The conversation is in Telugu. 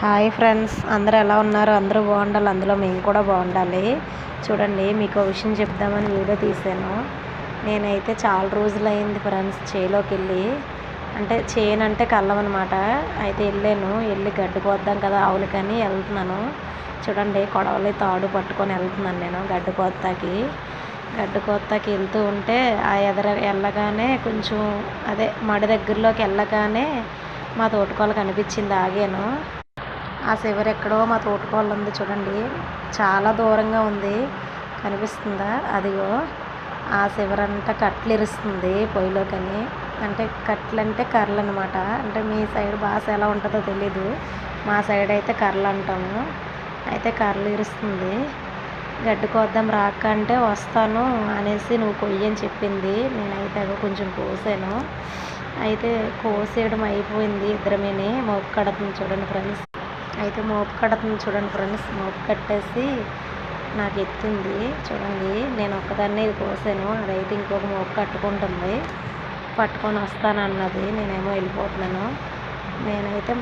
హాయ్ ఫ్రెండ్స్, అందరూ ఎలా ఉన్నారు? అందరూ బాగుండాలి, అందులో మేము కూడా బాగుండాలి. చూడండి, మీకు ఒక విషయం చెప్దామని వీడియో తీసాను. నేనైతే చాలా రోజులైంది ఫ్రెండ్స్ చేలోకి వెళ్ళి. అంటే చేను అంటే కళ్ళం అనమాట. అయితే వెళ్ళి గడ్డి కోద్దాం కదా ఆవులకని వెళ్తున్నాను. చూడండి, కొడవలి తాడు పట్టుకొని వెళ్తున్నాను నేను గడ్డి కోత్తకి వెళ్తూ ఉంటే ఆ వెళ్ళగానే కొంచెం మడి దగ్గరలోకి వెళ్ళగానే మా తోటకోళ్ళ కనిపించింది. ఆగాను. ఆ చివరెక్కడో మా తోటకోళ్ళ ఉంది చూడండి, చాలా దూరంగా ఉంది, కనిపిస్తుందా? అదిగో ఆ చివరంతా కట్లు ఇరుస్తుంది పొయ్యిలోకని. అంటే కట్లు అంటే కర్రలు అనమాట. అంటే మీ సైడ్ భాష ఎలా ఉంటుందో తెలీదు, మా సైడ్ అయితే కర్రలు అంటాము. అయితే కర్రలు ఇరుస్తుంది. గడ్డి కోద్దాం రాక అంటే వస్తాను అనేసి నువ్వు కొయ్యని చెప్పింది. నేనైతే అదో కొంచెం కోసాను. అయితే కోసేయడం అయిపోయింది. ఇద్దరమేని మోపు కడుతుంది చూడండి ఫ్రెండ్స్. మోపు కట్టేసి నాకు ఎత్తింది చూడండి. నేను ఒక్కదాన్నే ఇది కోసాను, అదైతే ఇంకొక మోపు కట్టుకుంటుంది. పట్టుకొని వస్తానన్నది. నేనేమో వెళ్ళిపోతున్నాను. నేనైతే